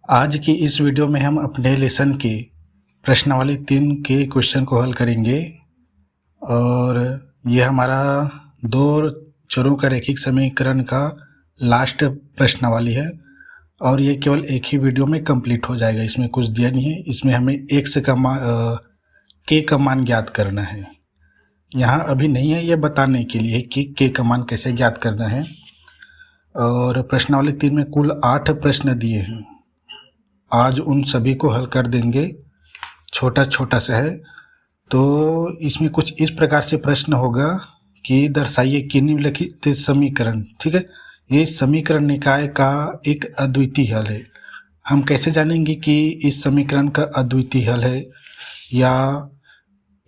आज की इस वीडियो में हम अपने लेसन के प्रश्नावली 3 के क्वेश्चन को हल करेंगे और ये हमारा 2 चरों का रैखिक समीकरण का लास्ट प्रश्नावली है और ये केवल एक ही वीडियो में कंप्लीट हो जाएगा। इसमें कुछ दिया नहीं है। इसमें हमें x का मान ज्ञात करना है। यहाँ अभी नहीं है ये बताने के लिए कि k का मान कैसे ज्ञात करना है। और प्रश्नावली 3 में कुल 8 प्रश्न दिए हैं। आज उन सभी को हल कर देंगे। छोटा छोटा सा है तो इसमें कुछ इस प्रकार से प्रश्न होगा कि दर्शाइए कि निम्नलिखित समीकरण, ठीक है, ये समीकरण निकाय का एक अद्वितीय हल है। हम कैसे जानेंगे कि इस समीकरण का अद्वितीय हल है या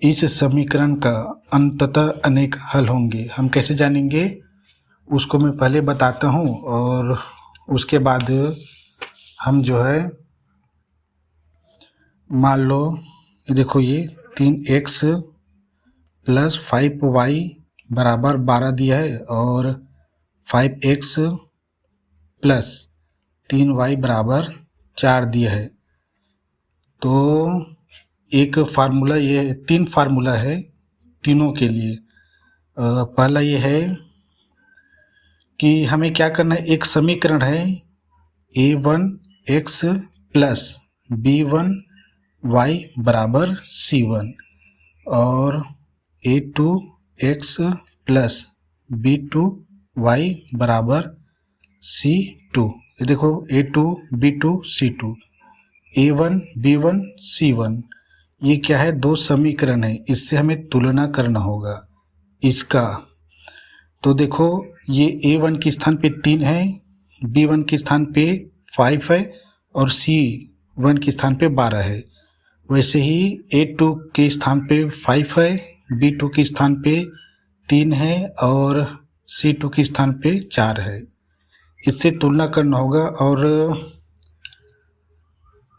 इस समीकरण का अंततः अनेक हल होंगे, हम कैसे जानेंगे उसको मैं पहले बताता हूँ और उसके बाद हम जो है मान लो देखो ये 3x + 5y बराबर 12 दिया है और 5x + 3y बराबर 4 दिया है। तो एक फार्मूला, ये 3 फार्मूला है तीनों के लिए। पहला ये है कि हमें क्या करना है, एक समीकरण है a1x + b1y बराबर c1 और a2x + b2y बराबर c2। ये देखो a2 b2 c2, a1 b1 c1, ये क्या है, 2 समीकरण है। इससे हमें तुलना करना होगा इसका। तो देखो ये a1 के स्थान पे 3 है, b1 के स्थान पे 5 है और c1 के स्थान पे 12 है। वैसे ही a2 के स्थान पे 5 है, b2 के स्थान पे 3 है और c2 के स्थान पे 4 है। इससे तुलना करना होगा और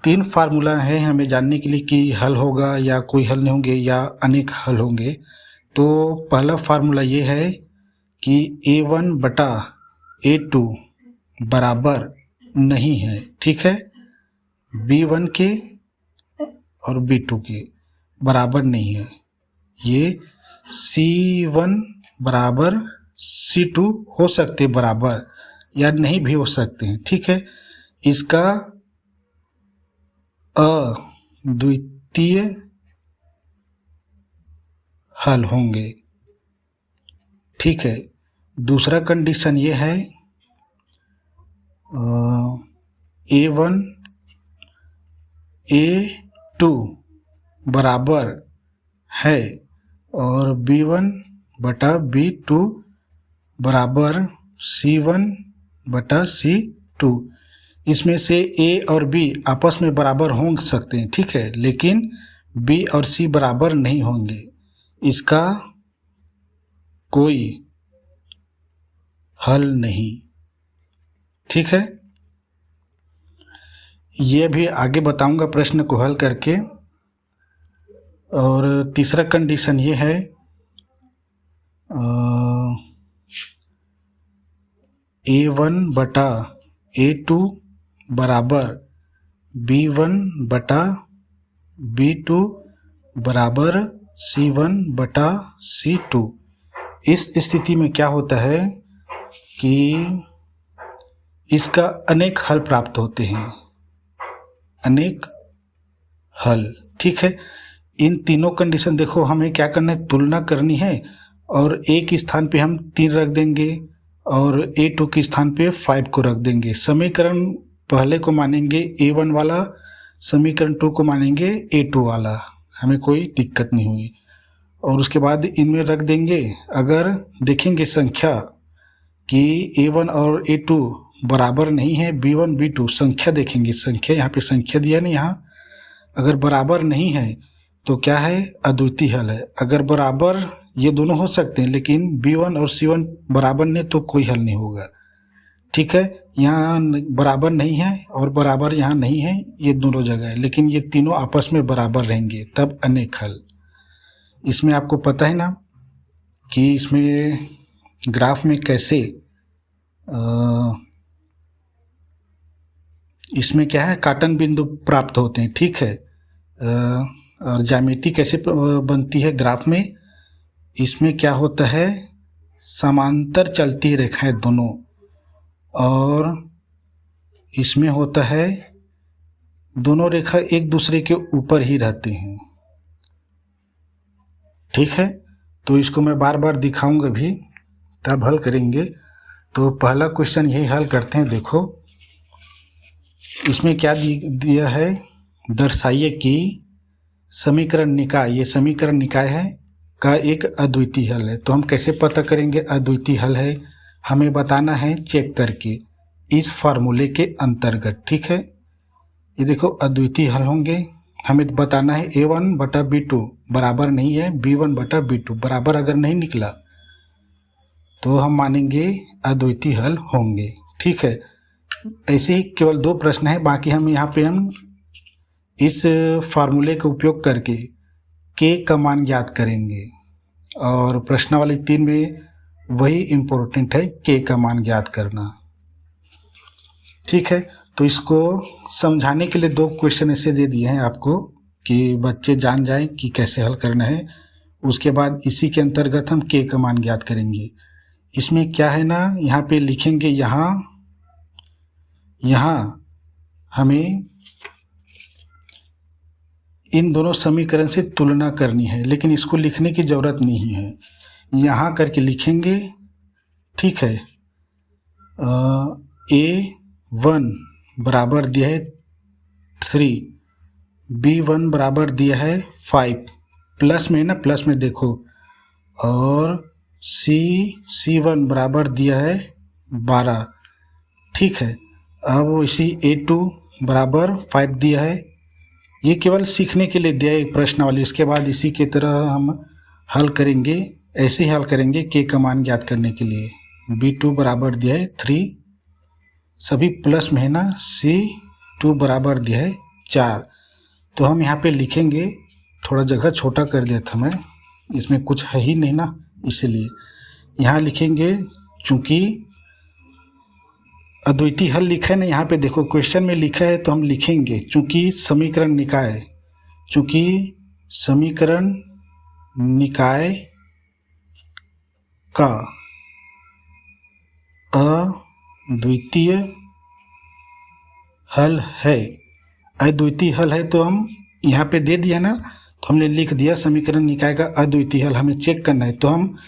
3 फार्मूला है हमें जानने के लिए कि हल होगा या कोई हल नहीं होंगे या अनेक हल होंगे। तो पहला फार्मूला ये है कि a1 बटा a2 बराबर नहीं है, ठीक है, b1 के और b2 के बराबर नहीं है। ये c1 बराबर c2 हो सकते बराबर या नहीं भी हो सकते हैं, ठीक है। इसका अद्वितीय हल होंगे, ठीक है। दूसरा कंडीशन ये है a1 a2 बराबर है और b1 बटा b2 बराबर c1 बटा c2। इसमें से a और b आपस में बराबर हो सकते हैं, ठीक है, लेकिन b और c बराबर नहीं होंगे। इसका कोई हल नहीं, ठीक है। ये भी आगे बताऊंगा प्रश्न को हल करके। और तीसरा कंडीशन ये है a1 बटा a2 बराबर b1 बटा b2 बराबर c1 बटा c2। इस स्थिति में क्या होता है कि इसका अनेक हल प्राप्त होते हैं, अनेक हल, ठीक है। इन तीनों कंडीशन देखो हमें क्या करना है, तुलना करनी है और a के स्थान पे हम 3 रख देंगे और a2 के स्थान पे 5 को रख देंगे। समीकरण पहले को मानेंगे a1 वाला, समीकरण 2 को मानेंगे a2 वाला, हमें कोई दिक्कत नहीं हुई। और उसके बाद इनमें रख देंगे। अगर देखेंगे संख्या कि a1 और a2 बराबर नहीं है, b1 b2 संख्या देखेंगे, संख्या यहाँ पे संख्या दिया नहीं, यहाँ अगर बराबर नहीं है तो क्या है, अद्वितीय हल है। अगर बराबर ये दोनों हो सकते हैं लेकिन b1 और c1 बराबर नहीं तो कोई हल नहीं होगा, ठीक है। यहाँ बराबर नहीं है और बराबर यहाँ नहीं है, ये दोनों जगह है, लेकिन ये तीनों आपस में बराबर रहेंगे तब अनेक हल। इसमें आपको पता है ना कि इसमें ग्राफ में कैसे इसमें क्या है, काटन बिंदु प्राप्त होते हैं, ठीक है। और ज्यामिति कैसे बनती है ग्राफ में, इसमें क्या होता है, समांतर चलती रेखाएं दोनों, और इसमें होता है दोनों रेखा एक दूसरे के ऊपर ही रहते हैं, ठीक है। तो इसको मैं बार बार दिखाऊंगा भी, तब हल करेंगे। तो पहला क्वेश्चन यही हल करते हैं। देखो इसमें क्या दिया है, दर्शाइए कि समीकरण निकाय, ये समीकरण निकाय है का एक अद्वितीय हल है। तो हम कैसे पता करेंगे अद्वितीय हल है, हमें बताना है चेक करके इस फार्मूले के अंतर्गत, ठीक है। ये देखो अद्वितीय हल होंगे, हमें बताना है a1/b2 बराबर नहीं है b1/b2, बराबर अगर नहीं निकला तो हम मानेंगे अद्वितीय हल होंगे, ठीक है। ऐसे ही केवल 2 प्रश्न है, बाकी हम यहाँ पे हम इस फार्मूले का उपयोग करके k का मान ज्ञात करेंगे, और प्रश्नावली 3 में वही इम्पोर्टेंट है, k का मान ज्ञात करना, ठीक है। तो इसको समझाने के लिए 2 क्वेश्चन ऐसे दे दिए हैं आपको कि बच्चे जान जाएं कि कैसे हल करना है। उसके बाद इसी के अंतर्गत हम k का मान ज्ञात करेंगे। इसमें क्या है ना, यहाँ पे लिखेंगे, यहाँ हमें इन दोनों समीकरण से तुलना करनी है, लेकिन इसको लिखने की ज़रूरत नहीं है, यहाँ करके लिखेंगे, ठीक है। a1 बराबर दिया है 3, b1 बराबर दिया है 5, प्लस में ना, प्लस में देखो, और c1 बराबर दिया है 12, ठीक है। अब इसी a2 बराबर 5 दिया है, ये केवल सीखने के लिए दिया है प्रश्नावली। इसके बाद इसी की तरह हम हल करेंगे, ऐसे ही हल करेंगे k का मान ज्ञात करने के लिए। b2 बराबर दिया है 3, सभी प्लस में है ना, c2 बराबर दिया है 4। तो हम यहाँ पे लिखेंगे, थोड़ा जगह छोटा कर दिया था मैं, इसमें कुछ है ही नहीं ना, इसलिए यहाँ लिखेंगे, चूँकि अद्वितीय हल लिखा है ना, यहाँ पे देखो क्वेश्चन में लिखा है तो हम लिखेंगे चूँकि समीकरण निकाय, चूँकि समीकरण निकाय का अद्वितीय हल है, अद्वितीय हल है, तो हम यहाँ पे दे दिया ना, तो हमने लिख दिया समीकरण निकाय का अद्वितीय हल। हमें चेक करना है तो हम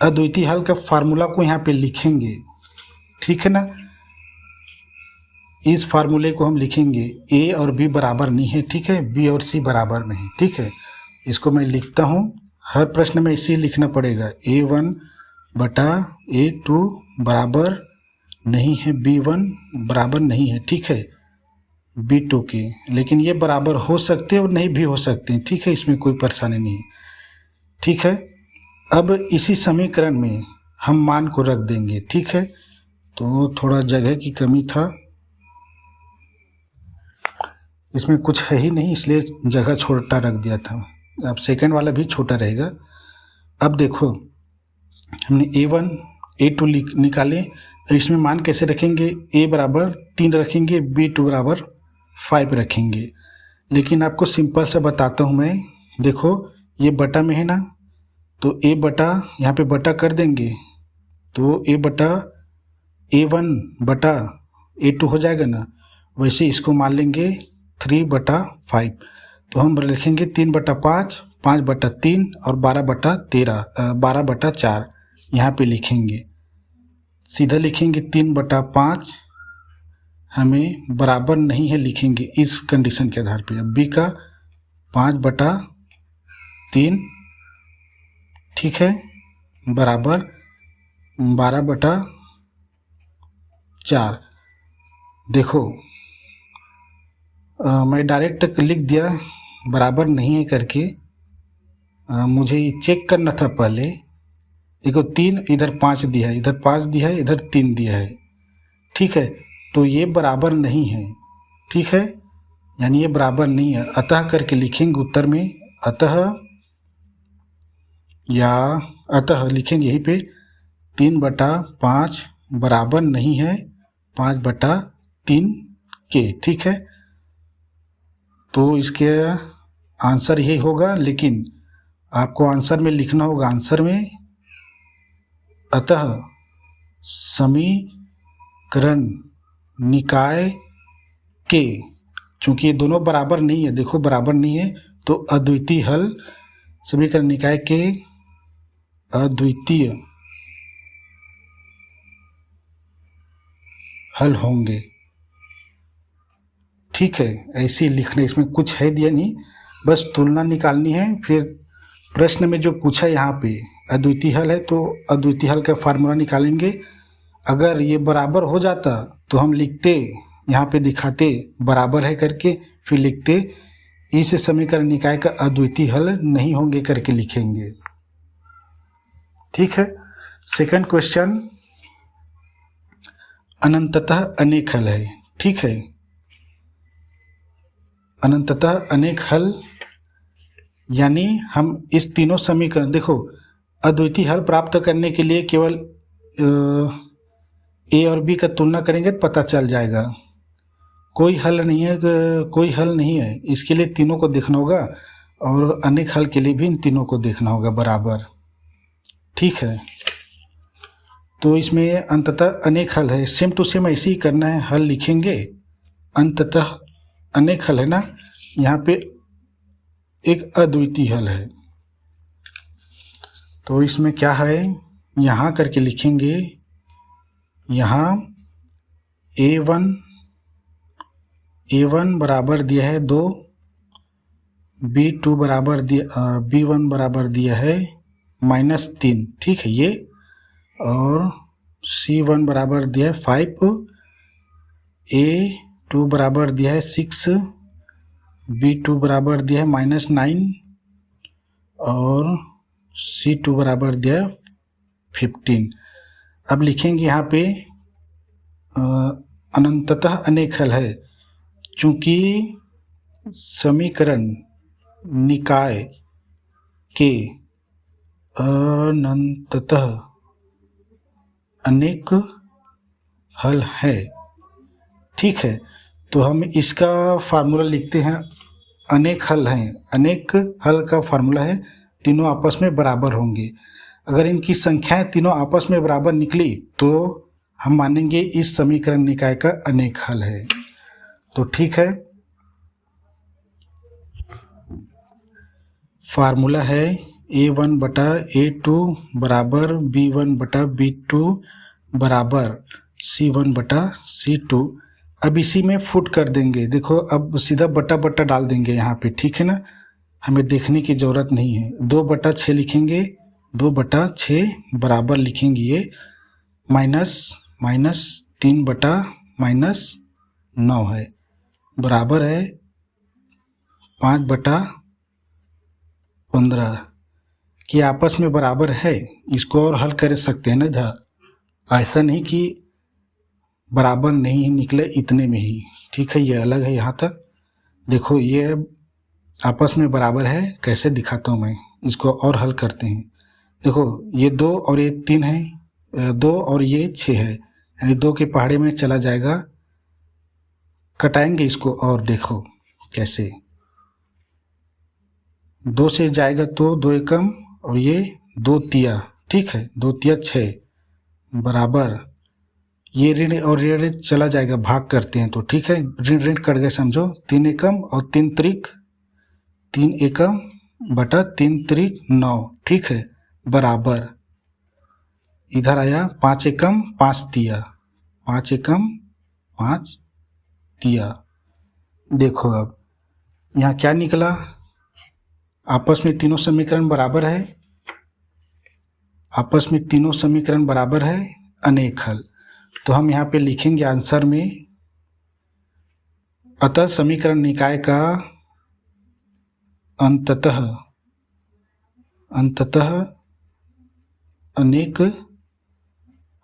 अद्वितीय हल का फार्मूला को यहाँ पे लिखेंगे, ठीक है ना। इस फार्मूले को हम लिखेंगे, a और b बराबर नहीं है, ठीक है, b और c बराबर नहीं, ठीक है। इसको मैं लिखता हूँ, हर प्रश्न में इसी लिखना पड़ेगा, a1/a2 बराबर नहीं है b1 बराबर नहीं है, ठीक है, b2 के, लेकिन ये बराबर हो सकते हैं और नहीं भी हो सकते हैं, ठीक है, इसमें कोई परेशानी नहीं, ठीक है। अब इसी समीकरण में हम मान को रख देंगे, ठीक है। तो थोड़ा जगह की कमी था, इसमें कुछ है ही नहीं, इसलिए जगह छोटा रख दिया था। अब सेकंड वाला भी छोटा रहेगा। अब देखो हमने a1 a2 निकाले, इसमें मान कैसे रखेंगे, a बराबर 3 रखेंगे, b2 बराबर 5 रखेंगे। लेकिन आपको सिंपल से बताता हूँ मैं, देखो ये बटा में है ना, तो a बटा यहाँ पे बटा कर देंगे, तो a बटा a1 बटा a2 हो जाएगा ना। वैसे इसको मान लेंगे 3/5, तो हम लिखेंगे 3/5, 5/3 और 12/4 यहाँ पे लिखेंगे। सीधा लिखेंगे 3/5 हमें बराबर नहीं है, लिखेंगे इस कंडीशन के आधार पे। अब b का 5/3, ठीक है, बराबर 12/4। देखो मैं डायरेक्ट लिख दिया बराबर नहीं है करके, मुझे ये चेक करना था पहले। देखो 3 इधर 5 दिया है, इधर 5 दिया है, इधर 3 दिया है, ठीक है, तो ये बराबर नहीं है, ठीक है, यानी ये बराबर नहीं है। अतः करके लिखेंगे उत्तर में, अतः या अतः लिखेंगे यहीं पे 3/5 बराबर नहीं है 5/3 3k, ठीक है। तो इसके आंसर यही होगा, लेकिन आपको आंसर में लिखना होगा, आंसर में अतः समीकरण निकाय के, चूंकि ये दोनों बराबर नहीं है, देखो बराबर नहीं है, तो अद्वितीय हल समीकरण निकाय के अद्वितीय हल होंगे, ठीक है। ऐसे ही लिखना, इसमें कुछ है दिया नहीं, बस तुलना निकालनी है। फिर प्रश्न में जो पूछा यहाँ पे अद्वितीय हल है, तो अद्वितीय हल का फार्मूला निकालेंगे। अगर ये बराबर हो जाता तो हम लिखते, यहाँ पे दिखाते बराबर है करके, फिर लिखते इस समीकरण निकाय का अद्वितीय हल नहीं होंगे करके लिखेंगे, ठीक है। सेकंड क्वेश्चन, अनंततः अनेक हल है, ठीक है। अनंततः अनेक हल यानी हम इस तीनों समीकरण, देखो अद्वितीय हल प्राप्त करने के लिए केवल ए और बी का तुलना करेंगे तो पता चल जाएगा। कोई हल नहीं है, कोई हल नहीं है, इसके लिए तीनों को देखना होगा, और अनेक हल के लिए भी इन तीनों को देखना होगा बराबर, ठीक है। तो इसमें अंततः अनेक हल है, सेम टू सेम ऐसे ही करना है, हल लिखेंगे अंततः अनेक हल है ना, यहाँ पे एक अद्वितीय हल है, तो इसमें क्या है, यहाँ करके लिखेंगे, यहाँ a1 बराबर दिया है 2, b2 बराबर दिया, b1 बराबर दिया है -3, ठीक है ये, और c1 बराबर दिया है 5, a2 बराबर दिया है 6, b2 बराबर दिया है -9, और c2 बराबर दिया है 15। अब लिखेंगे यहाँ पे अनंततः अनेक हल है, चूँकि समीकरण निकाय के अनंततः अनेक हल है, ठीक है। तो हम इसका फार्मूला लिखते हैं, अनेक हल हैं, अनेक हल का फार्मूला है तीनों आपस में बराबर होंगे। अगर इनकी संख्याएं तीनों आपस में बराबर निकली तो हम मानेंगे इस समीकरण निकाय का अनेक हल है, तो ठीक है। फार्मूला है a1 बटा a2 बराबर b1 बटा b2 बराबर c1 बटा c2। अब इसी में फुट कर देंगे, देखो अब सीधा बटा बटा डाल देंगे यहाँ पे, ठीक है ना, हमें देखने की ज़रूरत नहीं है। 2/6 लिखेंगे, 2/6 बराबर लिखेंगे ये माइनस 3/-9 है, बराबर है 5/15 कि आपस में बराबर है। इसको और हल कर सकते हैं ना इधर, ऐसा नहीं कि बराबर नहीं निकले इतने में ही, ठीक है, ये अलग है। यहाँ तक देखो ये आपस में बराबर है, कैसे दिखाता हूँ मैं, इसको और हल करते हैं। देखो ये 2 और ये 3 है, 2 और ये 6 है, यानी 2 के पहाड़े में चला जाएगा, कटाएंगे इसको, और देखो कैसे 2 से जाएगा तो 2 एकम, और ये 2 तिया, ठीक है, 2 तिया 6 बराबर, ये ऋण और ऋण चला जाएगा, भाग करते हैं तो ठीक है, ऋण ऋण कट गए समझो, 3 एकम और 3 त्रिक 3 एकम बटा 3 त्रिक 9, ठीक है, बराबर इधर आया 5 एकम 5 तिया, 5 एकम 5 तिया। देखो अब यहाँ क्या निकला, आपस में तीनों समीकरण बराबर है, आपस में तीनों समीकरण बराबर है, अनेक हल। तो हम यहाँ पे लिखेंगे आंसर में, अतः समीकरण निकाय का अंततः अनेक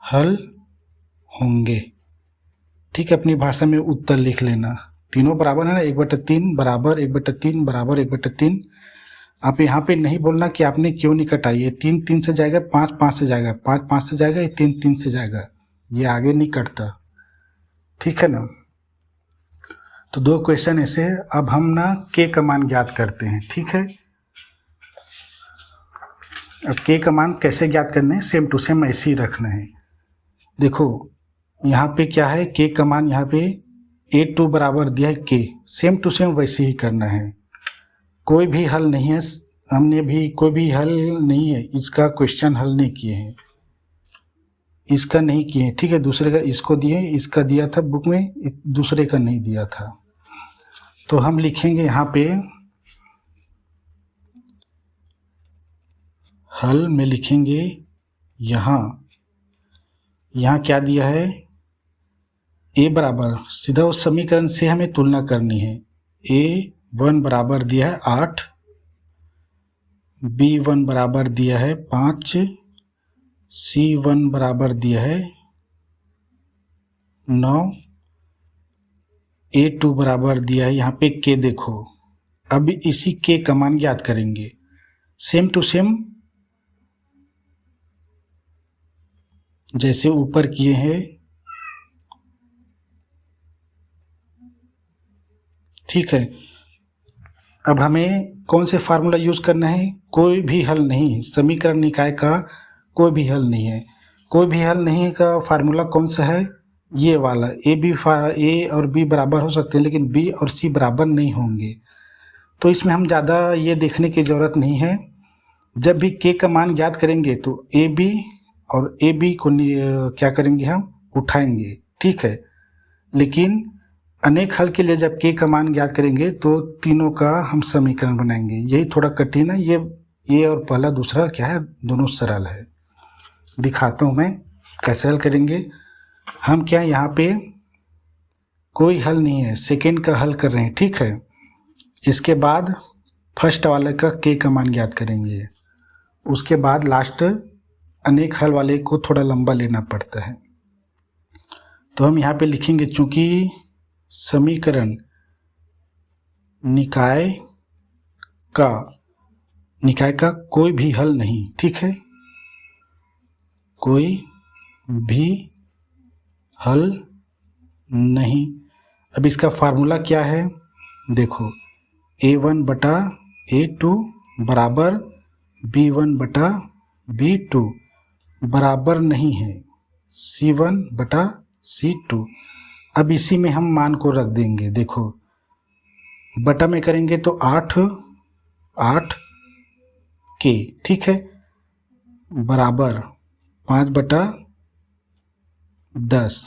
हल होंगे, ठीक है। अपनी भाषा में उत्तर लिख लेना, तीनों बराबर है ना, 1/3 बराबर 1/3 बराबर 1/3। आप यहाँ पे नहीं बोलना कि आपने क्यों नहीं कटाई, ये 3 3 से जाएगा, 5 5 से जाएगा, 5 5 से जाएगा, ये 3 3 से जाएगा, ये आगे नहीं कटता, ठीक है ना। तो 2 क्वेश्चन ऐसे है। अब हम ना के का मान ज्ञात करते हैं, ठीक है। अब के का मान कैसे ज्ञात करना है, सेम टू सेम ऐसे ही रखना है। देखो यहाँ पे क्या है, के का मान यहाँ पे A2 बराबर दिया है के, सेम टू सेम वैसे ही करना है। कोई भी हल नहीं है, हमने भी कोई भी हल नहीं है, इसका क्वेश्चन हल नहीं किए हैं, इसका नहीं किए हैं, ठीक है। दूसरे का इसको दिए, इसका दिया था बुक में, दूसरे का नहीं दिया था। तो हम लिखेंगे यहाँ पे हल में लिखेंगे यहाँ क्या दिया है, ए बराबर, सीधा उस समीकरण से हमें तुलना करनी है। A1 बराबर दिया है 8, B1 बराबर दिया है 5, C1 बराबर दिया है 9, A2 बराबर दिया है यहाँ पे के। देखो अब इसी के का मान ज्ञात करेंगे, सेम टू सेम जैसे ऊपर किए हैं, ठीक है। अब हमें कौन से फार्मूला यूज़ करना है, कोई भी हल नहीं, समीकरण निकाय का कोई भी हल नहीं है। कोई भी हल नहीं का फार्मूला कौन सा है, ये वाला। ए और बी बराबर हो सकते हैं, लेकिन बी और सी बराबर नहीं होंगे। तो इसमें हम ज़्यादा ये देखने की ज़रूरत नहीं है। जब भी के का मान ज्ञात करेंगे तो ए बी और ए बी को क्या करेंगे, हम उठाएंगे, ठीक है। लेकिन अनेक हल के लिए जब के का मान ज्ञात करेंगे तो तीनों का हम समीकरण बनाएंगे, यही थोड़ा कठिन है। ये और पहला दूसरा क्या है, दोनों सरल है। दिखाता हूँ मैं कैसे हल करेंगे। हम क्या यहाँ पे कोई हल नहीं है, सेकेंड का हल कर रहे हैं, ठीक है। इसके बाद फर्स्ट वाले का के का मान ज्ञात करेंगे, उसके बाद लास्ट अनेक हल वाले को थोड़ा लंबा लेना पड़ता है। तो हम यहाँ पे लिखेंगे, चूँकि समीकरण निकाय का कोई भी हल नहीं, ठीक है, कोई भी हल नहीं। अब इसका फार्मूला क्या है, देखो A1 बटा A2 बराबर B1 बटा B2 बराबर नहीं है C1 बटा C2। अब इसी में हम मान को रख देंगे। देखो बटा में करेंगे तो 8 के, ठीक है, बराबर 5 बटा 10,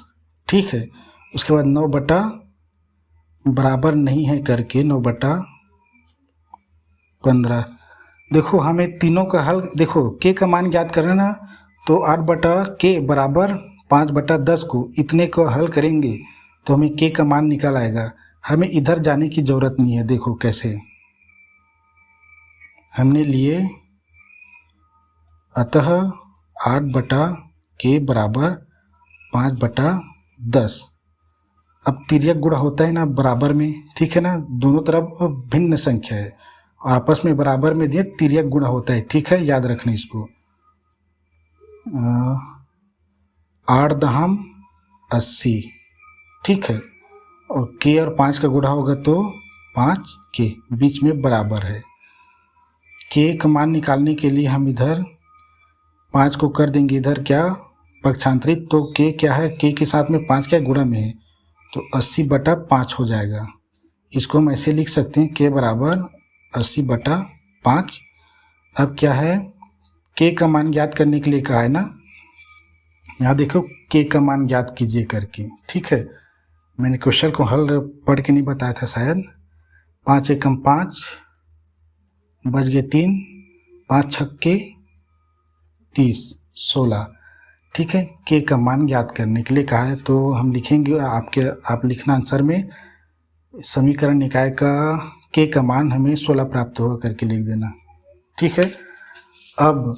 ठीक है। उसके बाद 9 बटा बराबर नहीं है करके 9 बटा 15। देखो हमें तीनों का हल, देखो के का मान ज्ञात करना ना, तो 8 बटा के बराबर 5 बटा 10 को इतने को हल करेंगे तो हमें के का मान निकल आएगा। हमें इधर जाने की ज़रूरत नहीं है। देखो कैसे हमने लिए, अतः 8 बटा के बराबर 5 बटा 10। अब तिर्यक गुणा होता है ना बराबर में, ठीक है ना, दोनों तरफ भिन्न संख्या है और आपस में बराबर में दिए तिर्यक गुणा होता है, ठीक है, याद रखना इसको। 8 दहम 80, ठीक है, और के और 5 का गुणा होगा तो 5 के बीच में बराबर है। के का मान निकालने के लिए हम इधर 5 को कर देंगे इधर क्या पक्षांतरित, तो के क्या है, के के साथ में 5 क्या गुणा में है, तो 80 बटा 5 हो जाएगा। इसको हम ऐसे लिख सकते हैं, के बराबर 80 बटा 5। अब क्या है, के का मान ज्ञात करने के लिए कहा है ना, यहाँ देखो के का मान ज्ञात कीजिए करके, ठीक है। मैंने क्वेश्चन को हल पढ़ के नहीं बताया था शायद। 5 एकम 5 बच गए 3, 5 छक्के 30, 16, ठीक है। के का मान ज्ञात करने के लिए कहा है, तो हम लिखेंगे आप लिखना आंसर में समीकरण निकाय का के का मान हमें 16 प्राप्त होगा करके लिख देना, ठीक है। अब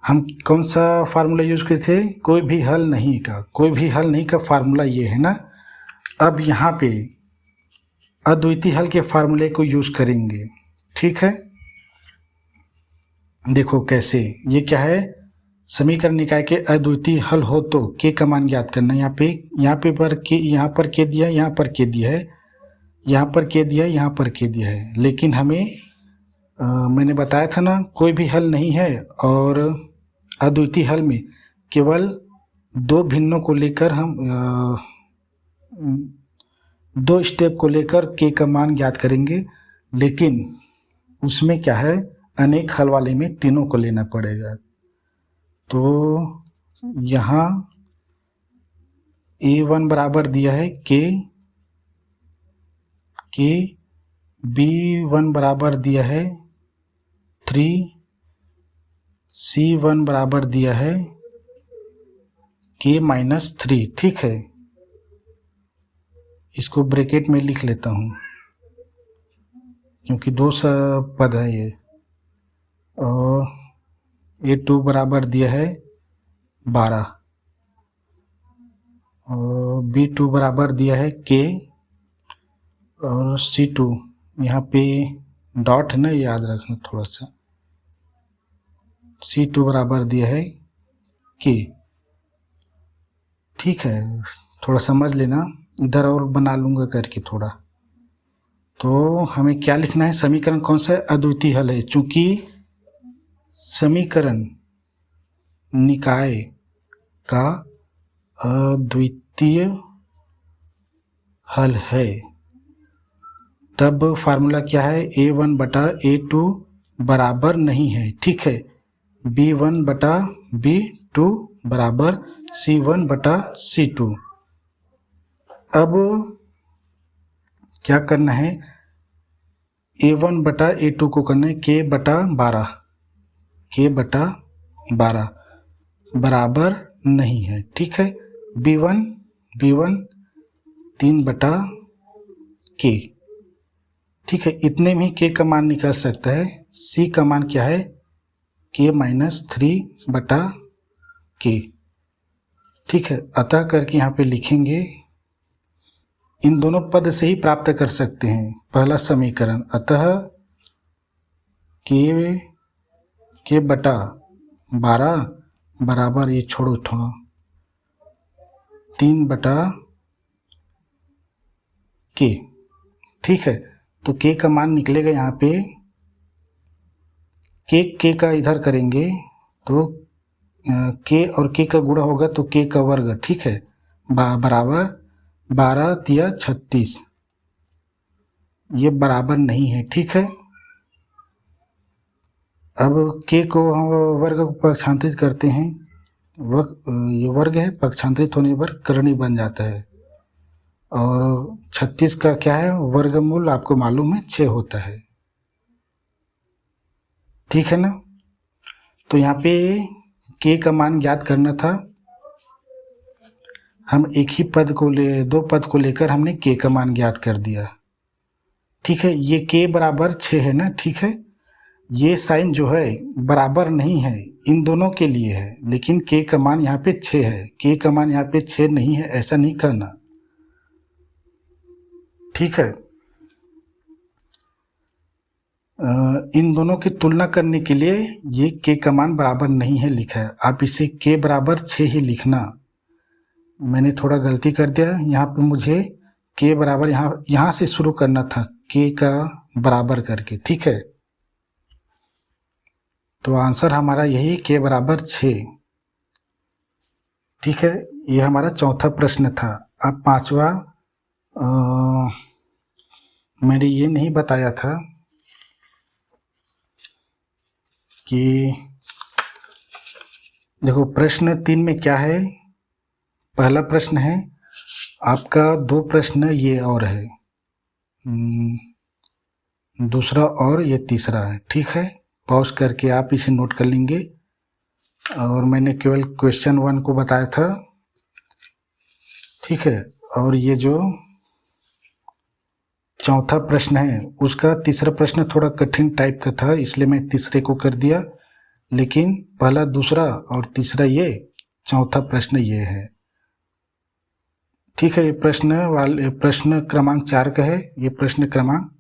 हम कौन सा फार्मूला यूज़ किए थे, कोई भी हल नहीं का फार्मूला ये है ना। अब यहाँ पे अद्वितीय हल के फार्मूले को यूज़ करेंगे, ठीक है। देखो कैसे, ये क्या है, समीकरण निकाय के अद्वितीय हल हो तो के का मान ज्ञात करना। यहाँ पर के दिया है, यहाँ पर के दिया है, यहाँ पर के दिया है, यहाँ पर के दिया है, लेकिन हमें मैंने बताया था ना, कोई भी हल नहीं है और अद्वितीय हल में केवल दो भिन्नों को लेकर हम दो स्टेप को लेकर के का मान ज्ञात करेंगे, लेकिन उसमें क्या है, अनेक हल वाले में तीनों को लेना पड़ेगा। तो यहाँ A1 बराबर दिया है के B1 बराबर दिया है 3, C1 बराबर दिया है K-3। ठीक है, इसको ब्रैकेट में लिख लेता हूँ क्योंकि दो पद है ये। और A2 बराबर दिया है 12 और B2 बराबर दिया है K और C2, यहाँ पे डॉट है ना, याद रखना थोड़ा सा, C2 बराबर दिया है K। ठीक है, थोड़ा समझ लेना, इधर और बना लूँगा करके थोड़ा। तो हमें क्या लिखना है, समीकरण कौन सा है, अद्वितीय हल है। चूँकि समीकरण निकाय का अद्वितीय हल है, तब फार्मूला क्या है, A1 बटा A2 बराबर नहीं है। ठीक है, B1 बटा B2 बराबर C1 बटा C2। अब क्या करना है, A1 बटा A2 को करना है K बटा 12 बराबर नहीं है। ठीक है, B1 3 बटा K। ठीक है, इतने में ही K का मान निकल सकता है। C का मान क्या है, K-3 बटा K। ठीक है, अतः करके यहाँ पे लिखेंगे, इन दोनों पद से ही प्राप्त कर सकते हैं पहला समीकरण। अतः K बटा 12 बराबर, ये छोड़ो 3 बटा K। ठीक है, तो K का मान निकलेगा यहाँ पे, K का इधर करेंगे तो K और K का गुणा होगा तो K का वर्ग। ठीक है, बराबर 12 तिया 36, ये बराबर नहीं है। ठीक है, अब K को हम वर्ग को पक्षांतरित करते हैं, ये वर्ग है, पक्षांतरित होने पर करणी बन जाता है। और 36 का क्या है, वर्गमूल आपको मालूम है 6 होता है। ठीक है ना, तो यहाँ पे K का मान ज्ञात करना था। हम एक ही पद को दो पद को लेकर हमने K का मान ज्ञात कर दिया। ठीक है, ये K बराबर 6 है ना। ठीक है, ये साइन जो है बराबर नहीं है, इन दोनों के लिए है, लेकिन K का मान यहाँ पे 6 है। K का मान यहाँ पे 6 नहीं है, ऐसा नहीं करना। ठीक है, इन दोनों की तुलना करने के लिए ये K का मान बराबर नहीं है लिखा है, आप इसे K बराबर 6 ही लिखना। मैंने थोड़ा गलती कर दिया, यहाँ पे मुझे K बराबर यहाँ से शुरू करना था, K का बराबर करके। ठीक है, तो आंसर हमारा यही K बराबर 6। ठीक है, ये हमारा चौथा प्रश्न था। अब पांचवा, मैंने ये नहीं बताया था कि देखो प्रश्न 3 में क्या है। पहला प्रश्न है आपका, 2 प्रश्न ये और है, दूसरा और ये तीसरा है। ठीक है, पॉज करके आप इसे नोट कर लेंगे। और मैंने केवल क्वेश्चन 1 को बताया था। ठीक है, और ये जो चौथा प्रश्न है उसका तीसरा प्रश्न थोड़ा कठिन टाइप का था, इसलिए मैं तीसरे को कर दिया, लेकिन पहला, दूसरा और तीसरा ये, चौथा प्रश्न ये है। ठीक है, ये प्रश्न क्रमांक 4 का है, ये प्रश्न क्रमांक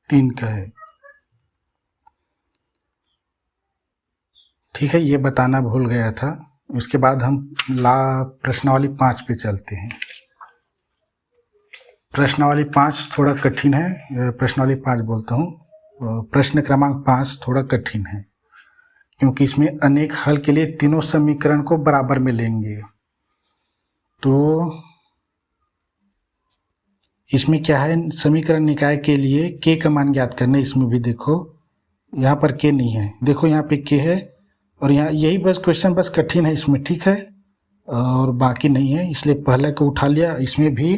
3 का है। ठीक है, ये बताना भूल गया था। उसके बाद हम प्रश्नावली 5 पे चलते हैं। प्रश्नावली 5 थोड़ा कठिन है, प्रश्नावली 5 बोलता हूँ, प्रश्न क्रमांक 5 थोड़ा कठिन है क्योंकि इसमें अनेक हल के लिए तीनों समीकरण को बराबर में लेंगे। तो इसमें क्या है, समीकरण निकाय के लिए के का मान ज्ञात करना। इसमें भी देखो यहाँ पर के नहीं है, देखो यहाँ पे के है और यहाँ यही बस क्वेश्चन बस कठिन है इसमें, ठीक है, और बाकी नहीं है, इसलिए पहले को उठा लिया। इसमें भी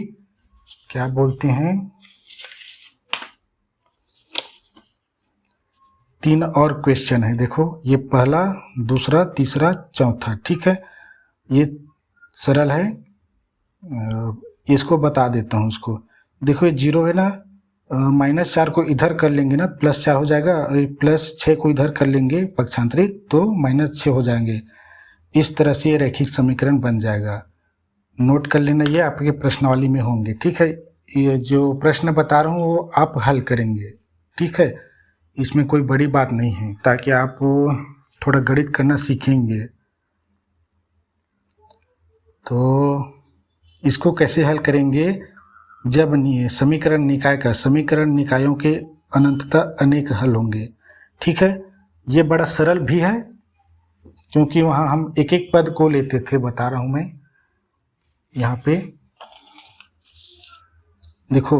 क्या बोलते हैं, 3 और क्वेश्चन है। देखो ये पहला, दूसरा, तीसरा, चौथा, ठीक है, ये सरल है, इसको बता देता हूँ इसको। देखो ये 0 है ना, -4 को इधर कर लेंगे ना +4 हो जाएगा, +6 को इधर कर लेंगे पक्षांतरित तो -6 हो जाएंगे। इस तरह से ये रैखिक समीकरण बन जाएगा। नोट कर लेना, ये आपके प्रश्नावली में होंगे, ठीक है। ये जो प्रश्न बता रहा हूँ वो आप हल करेंगे, ठीक है, इसमें कोई बड़ी बात नहीं है, ताकि आप थोड़ा गणित करना सीखेंगे। तो इसको कैसे हल करेंगे, जब समीकरण निकाय का, समीकरण निकायों के अनंततः अनेक हल होंगे, ठीक है। ये बड़ा सरल भी है क्योंकि वहाँ हम एक एक पद को लेते थे, बता रहा हूँ मैं। यहाँ पे देखो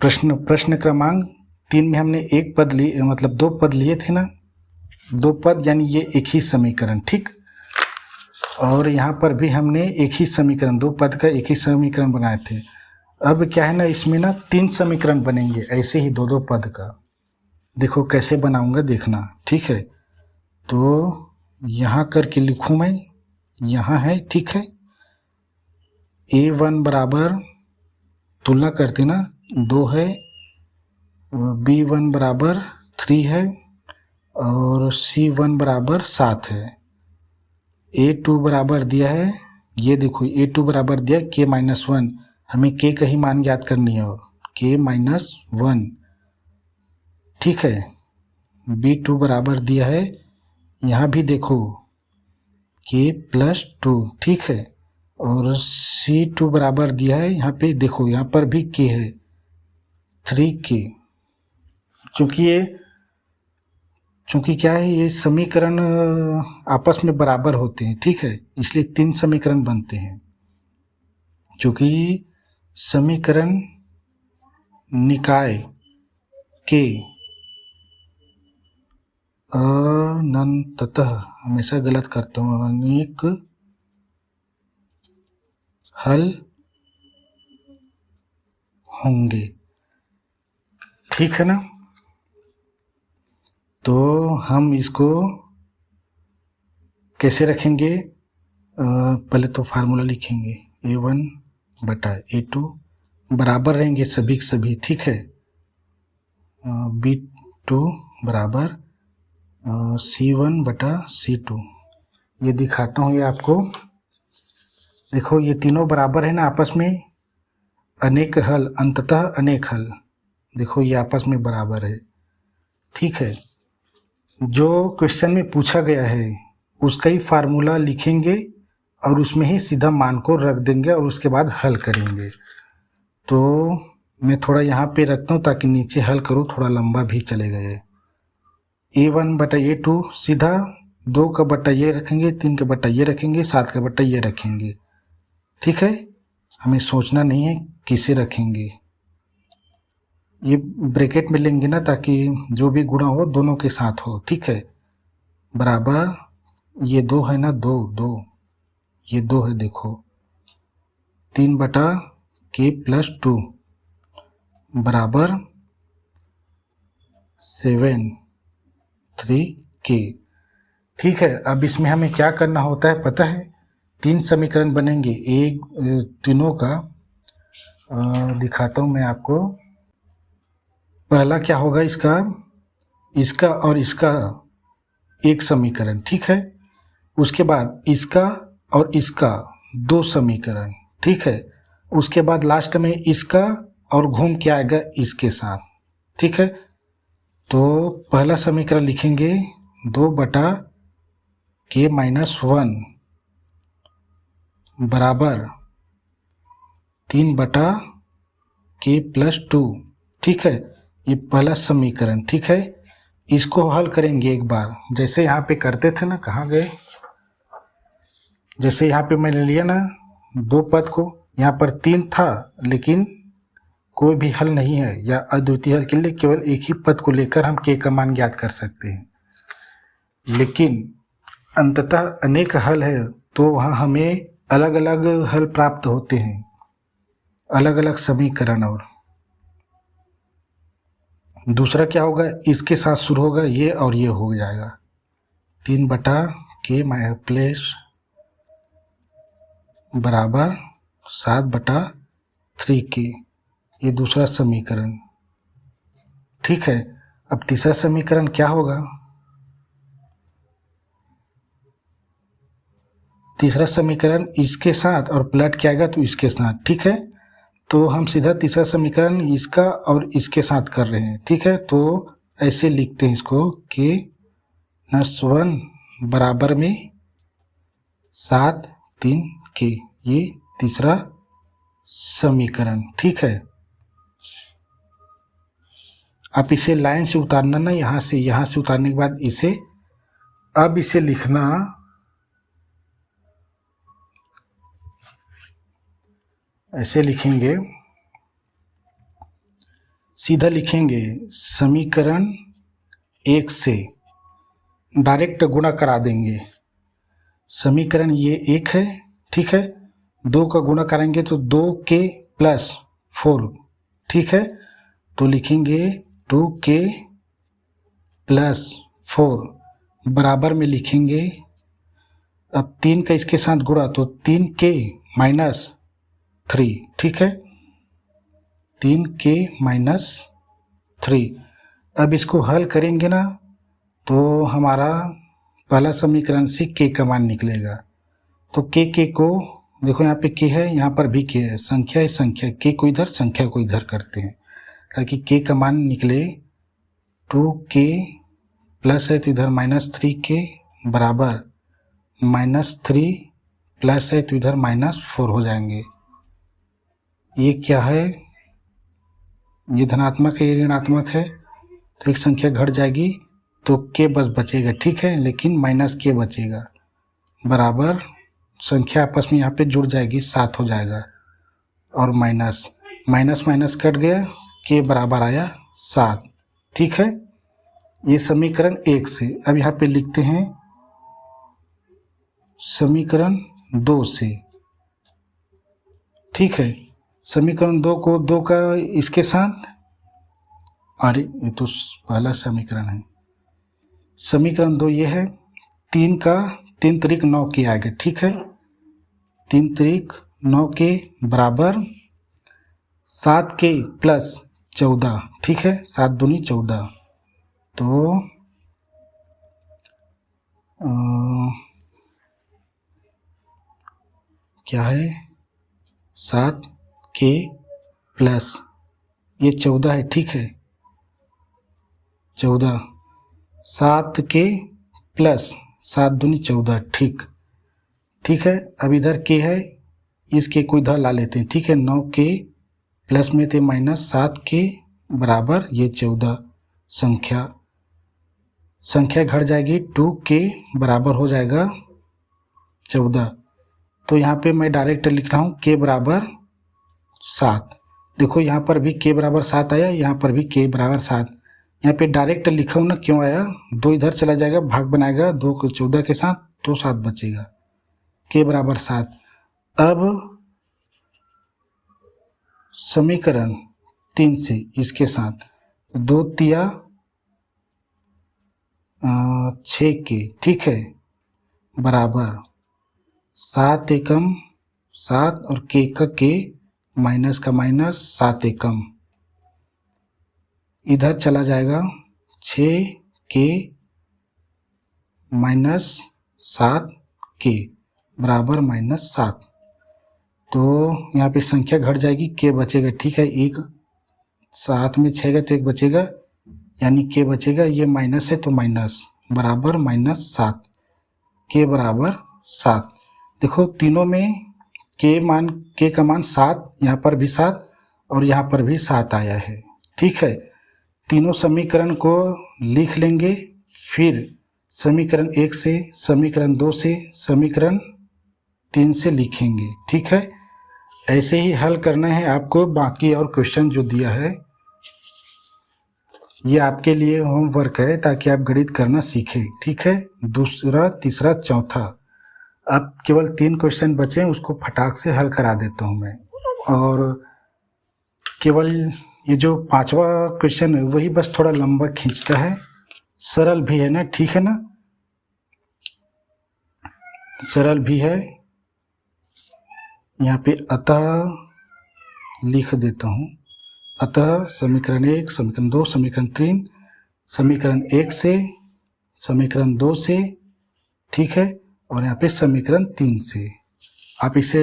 प्रश्न क्रमांक 3 में हमने एक पद लिए, मतलब 2 पद लिए थे ना, 2 पद यानी ये एक ही समीकरण, ठीक। और यहाँ पर भी हमने एक ही समीकरण, 2 पद का एक ही समीकरण बनाए थे। अब क्या है ना, इसमें ना 3 समीकरण बनेंगे, ऐसे ही 2-2 पद का। देखो कैसे बनाऊंगा देखना, ठीक है। तो यहाँ करके लिखूँ मैं, यहाँ है, ठीक है। A1 बराबर, तुलना करते ना, 2 है, B1 बराबर 3 है और C1 बराबर 7 है। A2 बराबर दिया है, ये देखो A2 बराबर दिया K-1, हमें K का ही मान ज्ञात करनी है, K-1, ठीक है। B2 बराबर दिया है, यहाँ भी देखो K+2, ठीक है। और C2 बराबर दिया है, यहाँ पे देखो यहाँ पर भी K है, 3K। चूँकि क्या है, ये समीकरण आपस में बराबर होते हैं, ठीक है, इसलिए 3 समीकरण बनते हैं। चूँकि समीकरण निकाय के अनंततः, हमेशा गलत करता हूँ, अनेक हल होंगे, ठीक है ना। तो हम इसको कैसे रखेंगे, पहले तो फार्मूला लिखेंगे, A1 बटा A2 बराबर रहेंगे सभी के सभी, ठीक है। B2 बराबर C1 बटा C2। ये दिखाता हूँ ये आपको, देखो ये तीनों बराबर है ना आपस में, अनेक हल, अंततः अनेक हल, देखो ये आपस में बराबर है, ठीक है। जो क्वेश्चन में पूछा गया है उसका ही फार्मूला लिखेंगे और उसमें ही सीधा मान को रख देंगे और उसके बाद हल करेंगे। तो मैं थोड़ा यहाँ पे रखता हूँ ताकि नीचे हल करूँ, थोड़ा लंबा भी चलेगा ये। A1 बटा A2 सीधा 2 का बटा ये रखेंगे, 3 का बटा ये रखेंगे, 7 का बटा ये रखेंगे, ठीक है। हमें सोचना नहीं है किसे रखेंगे, ये ब्रैकेट में लेंगे ना ताकि जो भी गुणा हो दोनों के साथ हो, ठीक है। बराबर ये 2 है ना, 2 ये 2 है, देखो 3 बटा K+2 बराबर 7 3K, ठीक है। अब इसमें हमें क्या करना होता है पता है, 3 समीकरण बनेंगे, एक तीनों का दिखाता हूँ मैं आपको। पहला क्या होगा, इसका और इसका एक समीकरण, ठीक है। उसके बाद इसका और इसका 2 समीकरण, ठीक है। उसके बाद लास्ट में इसका और घूम के आएगा इसके साथ, ठीक है। तो पहला समीकरण लिखेंगे 2 बटा K-1 बराबर 3 बटा के प्लस 2, ठीक है, ये पहला समीकरण, ठीक है। इसको हल करेंगे एक बार, जैसे यहाँ पे करते थे ना, कहाँ गए, जैसे यहाँ पे मैंने लिया ना 2 पद को, यहाँ पर 3 था लेकिन कोई भी हल नहीं है, या अद्वितीय हल के लिए केवल एक ही पद को लेकर हम के का मान ज्ञात कर सकते हैं, लेकिन अंततः अनेक हल है तो वहाँ हमें अलग अलग हल प्राप्त होते हैं, अलग अलग समीकरण। और दूसरा क्या होगा, इसके साथ शुरू होगा ये और ये हो जाएगा 3/k प्लस बराबर 7/3k, ये दूसरा समीकरण, ठीक है। अब तीसरा समीकरण क्या होगा, तीसरा समीकरण इसके साथ और प्लट क्या आएगा तो इसके साथ, ठीक है। तो हम सीधा तीसरा समीकरण इसका और इसके साथ कर रहे हैं, ठीक है। तो ऐसे लिखते हैं इसको k-1 बराबर में 7/3k, ये तीसरा समीकरण, ठीक है। आप इसे लाइन से उतारना ना, यहाँ से उतारने के बाद इसे, अब इसे लिखना ऐसे लिखेंगे, सीधा लिखेंगे समीकरण 1 से डायरेक्ट गुणा करा देंगे। समीकरण ये 1 है, ठीक है, 2 का गुणा करेंगे तो 2k प्लस 4, ठीक है। तो लिखेंगे 2k प्लस 4 बराबर में लिखेंगे, अब 3 का इसके साथ गुणा तो 3k माइनस 3, ठीक है, 3k माइनस 3। अब इसको हल करेंगे ना तो हमारा पहला समीकरण से k का मान निकलेगा। तो k को देखो, यहाँ पे k है, यहाँ पर भी k है, संख्या है संख्या, k को इधर संख्या को इधर करते हैं ताकि k का मान निकले 2k प्लस है तो इधर -3k बराबर -3 प्लस है तो इधर -4 हो जाएंगे। ये क्या है, ये धनात्मक है, ये ऋणात्मक है, तो एक संख्या घट जाएगी तो k बस बचेगा, ठीक है, लेकिन -k बचेगा बराबर संख्या आपस में यहाँ पे जुड़ जाएगी, 7 हो जाएगा, और माइनस माइनस कट गया, k बराबर आया 7, ठीक है। ये समीकरण 1 से। अब यहाँ पे लिखते हैं समीकरण 2 से, ठीक है। समीकरण 2 को 2 का इसके साथ, अरे ये तो पहला समीकरण है, समीकरण 2 ये है, 3 का 3 त्रिक 9 के आएगा, ठीक है, 3 त्रिक 9 के बराबर 7k प्लस 14, ठीक है, 7 दूनी 14, तो क्या है 7k प्लस ये 14 है, ठीक है, 14, 7k प्लस 7 दूनी 14, ठीक है। अब इधर k है, इस k को इधर ला लेते हैं, ठीक है, 9k प्लस में थे -7k बराबर ये 14, संख्या घट जाएगी, 2k बराबर हो जाएगा 14। तो यहाँ पे मैं डायरेक्ट लिख रहा हूँ k बराबर 7। देखो यहाँ पर भी k बराबर 7 आया, यहाँ पर भी k बराबर 7। यहाँ पे डायरेक्ट लिखा हूँ ना, क्यों आया, 2 इधर चला जाएगा, भाग बनाएगा 2 को 14 के साथ, तो 7 बचेगा, k बराबर 7। अब समीकरण 3 से इसके साथ 2 तिया 6k, ठीक है, बराबर 7 एकम 7 और k का k माइनस का माइनस 7 एकम इधर चला जाएगा, 6k माइनस 7k बराबर -7। तो यहाँ पे संख्या घट जाएगी, k बचेगा, ठीक है, एक 7 में 6 गया तो 1 बचेगा, यानी k बचेगा, ये माइनस है तो माइनस बराबर -7, k बराबर 7। देखो तीनों में k का मान 7, यहाँ पर भी 7 और यहाँ पर भी 7 आया है। ठीक है, तीनों समीकरण को लिख लेंगे, फिर समीकरण 1 से, समीकरण 2 से, समीकरण 3 से लिखेंगे। ठीक है, ऐसे ही हल करना है आपको। बाकी और क्वेश्चन जो दिया है ये आपके लिए होमवर्क है, ताकि आप गणित करना सीखें। ठीक है, दूसरा, तीसरा, चौथा, अब केवल 3 क्वेश्चन बचे, उसको फटाक से हल करा देता हूँ मैं। और केवल ये जो 5वां क्वेश्चन है वही बस थोड़ा लंबा खींचता है, सरल भी है ना। ठीक है ना, सरल भी है। यहाँ पे अतः लिख देता हूँ, अतः समीकरण 1, समीकरण 2, समीकरण 3, समीकरण 1 से, समीकरण 2 से, ठीक है, और यहाँ पे समीकरण 3 से। आप इसे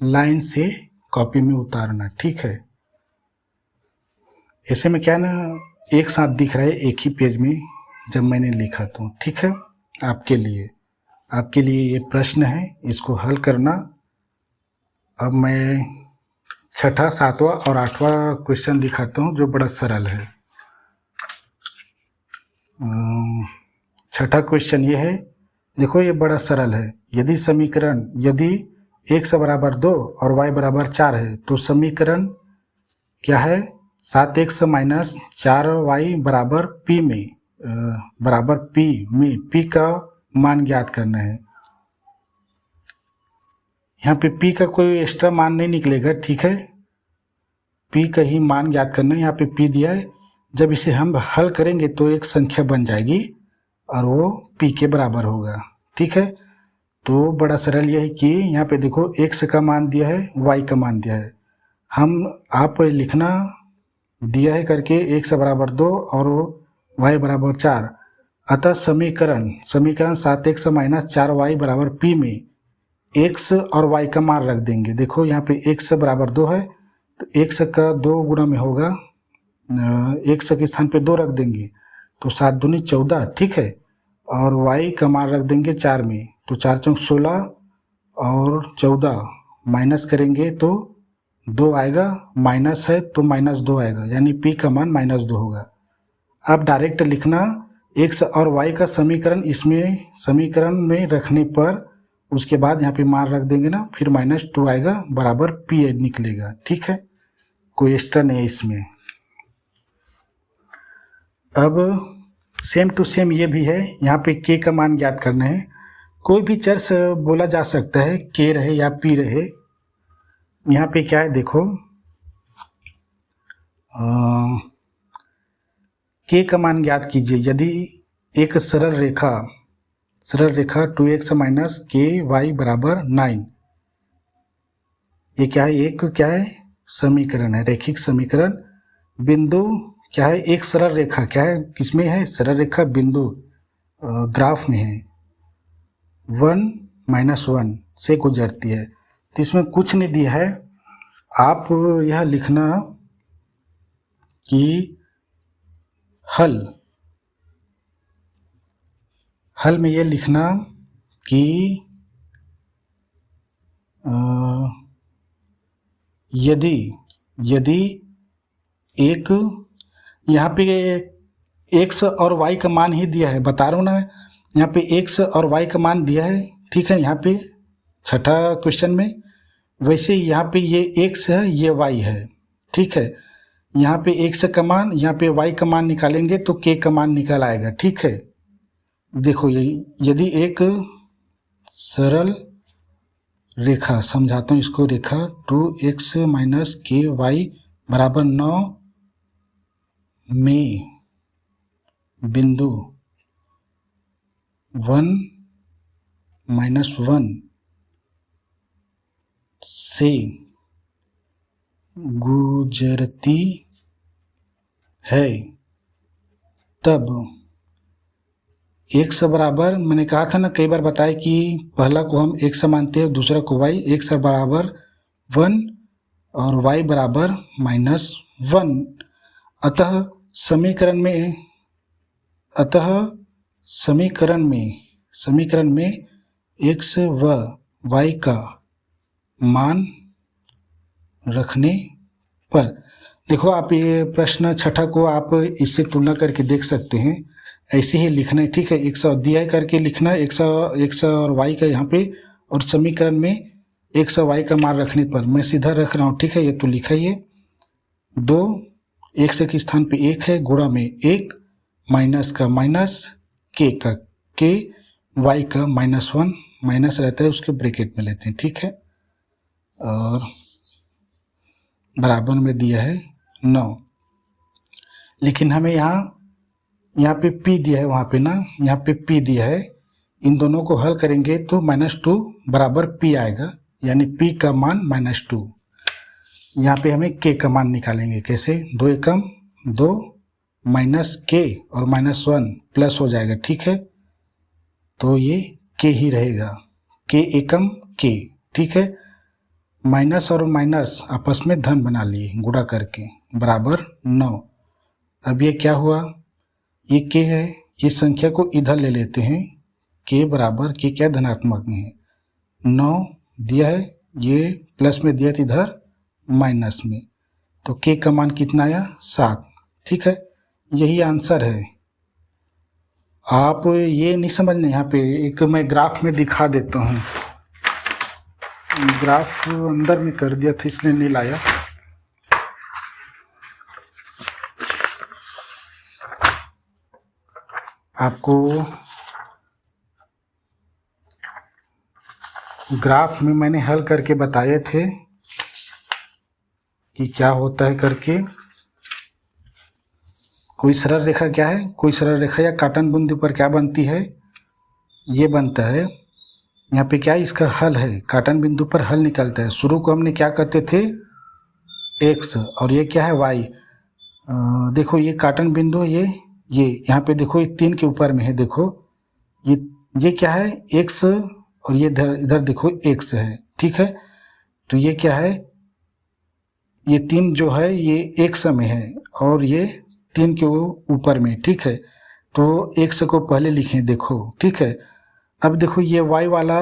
लाइन से कॉपी में उतारना। ठीक है, ऐसे में क्या ना एक साथ दिख रहा है एक ही पेज में जब मैंने लिखा तो। ठीक है, आपके लिए ये प्रश्न है, इसको हल करना। अब मैं छठा, 7वां और 8वां क्वेश्चन दिखाता हूँ जो बड़ा सरल है। छठा क्वेश्चन ये है, देखो ये बड़ा सरल है। यदि समीकरण, यदि x बराबर 2 और y बराबर 4 है तो समीकरण क्या है, 7x माइनस 4y बराबर p में, p का मान ज्ञात करना है। यहाँ पे p का कोई एक्स्ट्रा मान नहीं निकलेगा। ठीक है, p का ही मान ज्ञात करना है। यहाँ पे p दिया है, जब इसे हम हल करेंगे तो एक संख्या बन जाएगी और वो p के बराबर होगा। ठीक है, तो बड़ा सरल यह है कि यहाँ पे देखो x का मान दिया है, y का मान दिया है। आप लिखना दिया है करके x बराबर 2 और y बराबर 4, अतः समीकरण 7x माइनस 4y बराबर p में x और y का मान रख देंगे। देखो यहाँ पे x बराबर 2 है तो x का 2 गुणा में होगा, x के स्थान पे 2 रख देंगे तो 7 दूनी 14। ठीक है, और y का मान रख देंगे 4 में तो 4 चौक 16 और 14 माइनस करेंगे तो 2 आएगा, माइनस है तो -2 आएगा, यानी p का मान -2 होगा। अब डायरेक्ट लिखना x और y का समीकरण इसमें समीकरण में रखने पर उसके बाद यहाँ पे मान रख देंगे ना, फिर -2 आएगा बराबर p निकलेगा। ठीक है, कोई एक्स्ट्रा नहीं है इसमें। अब सेम टू सेम ये भी है, यहाँ पे k का मान ज्ञात करना है। कोई भी चर से बोला जा सकता है, k रहे या p रहे। यहाँ पे क्या है देखो, k का मान ज्ञात कीजिए। यदि एक सरल रेखा 2x माइनस के वाई बराबर 9, ये क्या है, एक क्या है, समीकरण है, रैखिक समीकरण। बिंदु क्या है, एक सरल रेखा क्या है, किसमें है, सरल रेखा बिंदु ग्राफ में है, 1 - 1 से गुजरती है। तो इसमें कुछ नहीं दिया है, आप यह लिखना कि हल में ये लिखना कि यदि एक, यहाँ पे x और y का मान ही दिया है, बता रहा हूँ ना, यहाँ पे x और y का मान दिया है। ठीक है, यहाँ पे छठा क्वेश्चन में, वैसे यहाँ पे ये x है, ये y है। ठीक है, यहाँ पे x का मान, यहाँ पे y का मान निकालेंगे तो k का मान निकल आएगा। ठीक है, देखो यदि एक सरल रेखा, समझाता हूँ इसको, रेखा 2x माइनस के वाई बराबर 9 में बिंदु 1 - 1 से गुजरती है, तब x बराबर, मैंने कहा था ना कई बार बताया कि पहला को हम x मानते हैं, दूसरा को y, x बराबर 1 और y बराबर -1। अतः समीकरण में x व y का मान रखने पर देखो आप ये प्रश्न छठा को आप इससे तुलना करके देख सकते हैं, ऐसे ही लिखना है, ठीक है। 100 दिया है करके लिखना है, 100 और y का यहाँ पे, और समीकरण में 100 y का मान रखने पर मैं सीधा रख रहा हूँ, ठीक है। ये तो लिखा ही है, 2 x के स्थान पे 1 है, गुणा में 1 माइनस का माइनस k का k, y का -1 माइनस रहता है उसके ब्रैकेट में लेते हैं, ठीक है। और बराबर में दिया है 9, लेकिन हमें यहाँ पे p दिया है, वहाँ पे ना यहाँ पे p दिया है। इन दोनों को हल करेंगे तो -2 बराबर p आएगा, यानी p का मान -2। यहाँ पे हमें k का मान निकालेंगे, कैसे, 2 एकम 2 माइनस k और -1 प्लस हो जाएगा, ठीक है। तो ये k ही रहेगा, k एकम k, ठीक है। माइनस और माइनस आपस में धन बना लिए गुणा करके, बराबर 9। अब ये क्या हुआ, ये k है, ये संख्या को इधर ले लेते हैं, k बराबर, k क्या धनात्मक में है, 9 दिया है, ये प्लस में दिया था इधर माइनस में, तो k का मान कितना आया, 7, ठीक है। यही आंसर है। आप ये नहीं समझने, यहाँ पे एक मैं ग्राफ में दिखा देता हूँ, ग्राफ अंदर में कर दिया था इसलिए नहीं लाया। आपको ग्राफ में मैंने हल करके बताए थे कि क्या होता है करके। कोई सरल रेखा क्या है, कोई सरल रेखा या काटन बिंदु पर क्या बनती है, ये बनता है। यहाँ पे क्या इसका हल है, काटन बिंदु पर हल निकलता है। शुरू को हमने क्या कहते थे, x, और ये क्या है y। देखो ये काटन बिंदु, ये यहाँ पे देखो, ये 3 के ऊपर में है, देखो ये क्या है, x, और ये इधर देखो x है, ठीक है। तो ये क्या है, ये 3 जो है ये x में है, और ये 3 के ऊपर में, ठीक है। तो x को पहले लिखें, देखो, ठीक है। अब देखो ये y वाला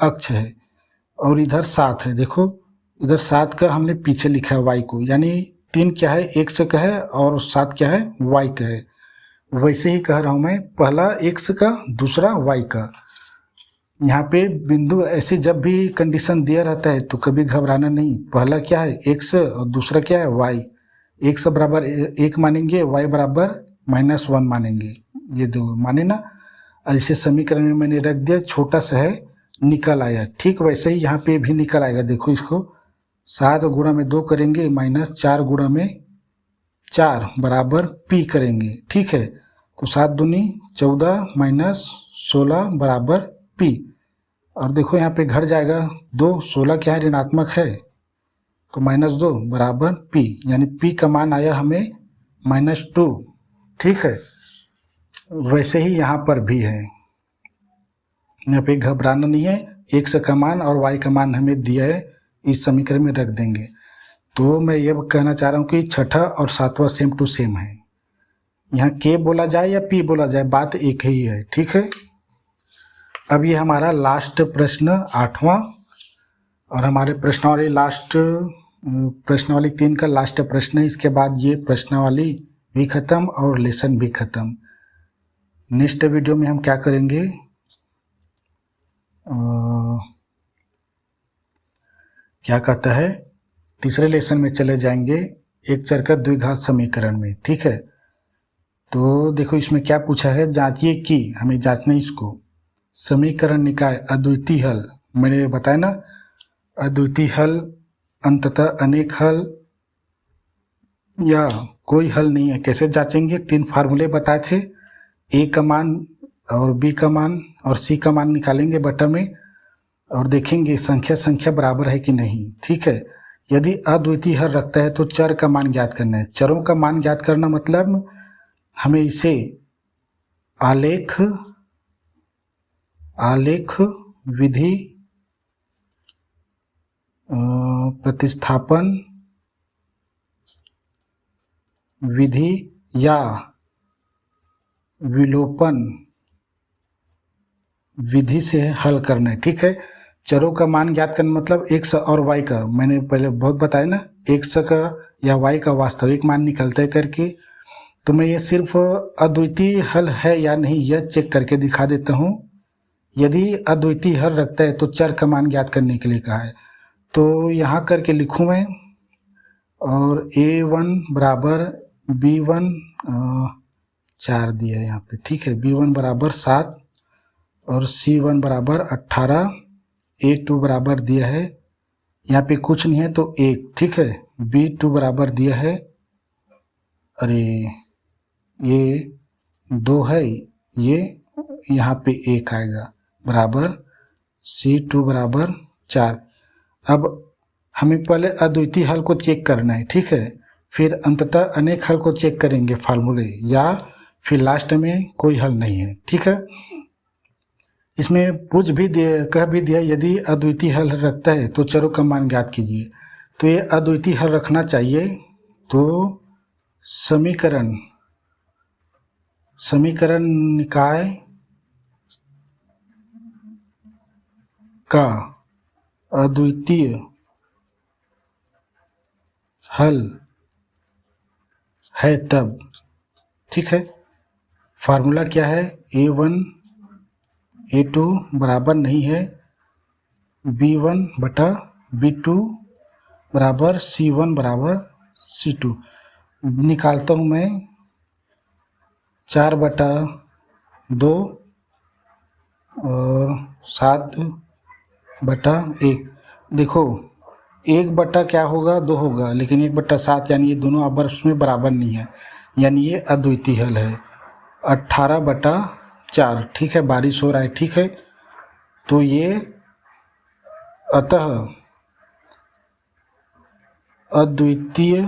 अक्ष है, और इधर 7 है, देखो इधर 7 का हमने पीछे लिखा है y को, यानी 3 क्या है, x का है, और 7 क्या है, y का है। वैसे ही कह रहा हूँ मैं, पहला x का, दूसरा y का। यहाँ पे बिंदु ऐसे जब भी कंडीशन दिया रहता है तो कभी घबराना नहीं। पहला क्या है, x, और दूसरा क्या है, y। x बराबर 1 मानेंगे, y बराबर -1 मानेंगे, ये दो माने ना। और इसे समीकरण में मैंने रख दिया, छोटा सा है, निकल आया। ठीक वैसे ही यहाँ पे भी निकल आएगा, देखो इसको 7 गुणा में 2 करेंगे, -4 गुणा में 4 बराबर p करेंगे, ठीक है। तो 7 दूनी 14 -16 बराबर p। और देखो यहाँ पे घट जाएगा 2, 16 क्या है, ऋणात्मक है, तो -2 बराबर p, यानी p का मान आया हमें -2, ठीक है। वैसे ही यहाँ पर भी है, यहाँ पे घबराना नहीं है। x का मान और y का मान हमें दिया है, इस समीकरण में रख देंगे। तो मैं ये कहना चाह रहा हूँ कि छठा और 7वां सेम टू सेम है। यहाँ k बोला जाए या p बोला जाए, बात एक ही है, ठीक है। अब ये हमारा लास्ट प्रश्न 8वां, और हमारे प्रश्नावली 3 का लास्ट प्रश्न है। इसके बाद ये प्रश्नावली भी खत्म और लेसन भी खत्म। नेक्स्ट वीडियो में हम क्या करेंगे, क्या कहता है, तीसरे लेसन में चले जाएंगे, एक चर का द्विघात समीकरण में, ठीक है। तो देखो इसमें क्या पूछा है, जांचिए कि, हमें जांचना इसको, समीकरण निकाय अद्वितीय हल। मैंने बताया ना, अद्वितीय हल, अंततः अनेक हल, या कोई हल नहीं है। कैसे जांचेंगे, 3 फार्मूले बताए थे, a का मान और b का मान और c का मान निकालेंगे बटा में, और देखेंगे संख्या बराबर है कि नहीं, ठीक है। यदि अद्वितीय हल रखता है तो चर का मान ज्ञात करना है। चरों का मान ज्ञात करना मतलब हमें इसे आलेख विधि, प्रतिस्थापन विधि या विलोपन विधि से हल करना है, ठीक है। चरों का मान ज्ञात करना मतलब x और y का, मैंने पहले बहुत बताया ना, x का या y का वास्तविक मान निकलता है करके, तो मैं ये सिर्फ अद्वितीय हल है या नहीं यह चेक करके दिखा देता हूँ। यदि अद्वितीय हल रखता है तो चर का मान ज्ञात करने के लिए कहा है, तो यहाँ करके लिखूँ मैं, और a1 बराबर b1 4 दिया है यहाँ पे, ठीक है, b1 बराबर 7 और c1 बराबर 18, a2 बराबर दिया है, यहाँ पे कुछ नहीं है तो 1, ठीक है, b2 बराबर दिया है, अरे ये 2 है, ये यहाँ पे 1 आएगा, बराबर c2 बराबर 4। अब हमें पहले अद्वितीय हल को चेक करना है, ठीक है, फिर अंततः अनेक हल को चेक करेंगे फार्मूले, या फिर लास्ट में कोई हल नहीं है, ठीक है। इसमें कह भी दिया यदि अद्वितीय हल रखता है तो चरों का मान ज्ञात कीजिए, तो ये अद्वितीय हल रखना चाहिए। तो समीकरण निकाय का अद्वितीय हल है तब, ठीक है, फार्मूला क्या है, a1 a2 बराबर नहीं है b1 बटा b2 बराबर c1 बराबर c2। निकालता हूँ मैं 4 बटा 2 और 7 बटा 1। देखो 1 बटा क्या होगा, 2 होगा, लेकिन 1 बटा 7 यानी ये दोनों आपस में बराबर नहीं है, यानी ये अद्वितीय हल है। 18 बटा 4, ठीक है, बारिश हो रहा है, ठीक है, तो ये अतः अद्वितीय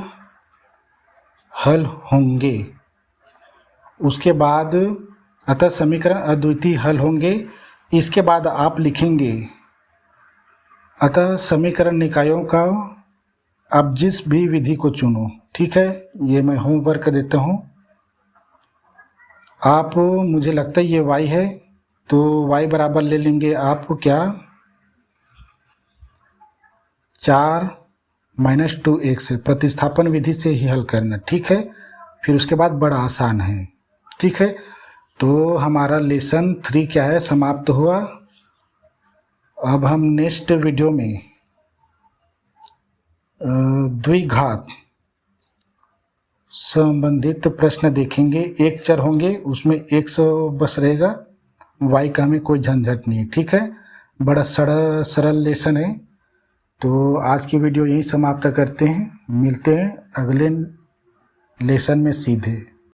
हल होंगे। उसके बाद अतः समीकरण अद्वितीय हल होंगे, इसके बाद आप लिखेंगे अतः समीकरण निकायों का आप जिस भी विधि को चुनो, ठीक है, ये मैं होमवर्क देता हूँ। आप, मुझे लगता है ये y है तो y बराबर ले लेंगे आप क्या, 4 - 2x से, प्रतिस्थापन विधि से ही हल करना, ठीक है, फिर उसके बाद बड़ा आसान है, ठीक है। तो हमारा लेसन 3 क्या है, समाप्त हुआ। अब हम नेक्स्ट वीडियो में द्विघात संबंधित प्रश्न देखेंगे। एक चर होंगे, उसमें 100 बस रहेगा, y का हमें कोई झंझट नहीं, ठीक है, बड़ा सरल लेसन है। तो आज की वीडियो यहीं समाप्त करते हैं, मिलते हैं अगले लेसन में सीधे।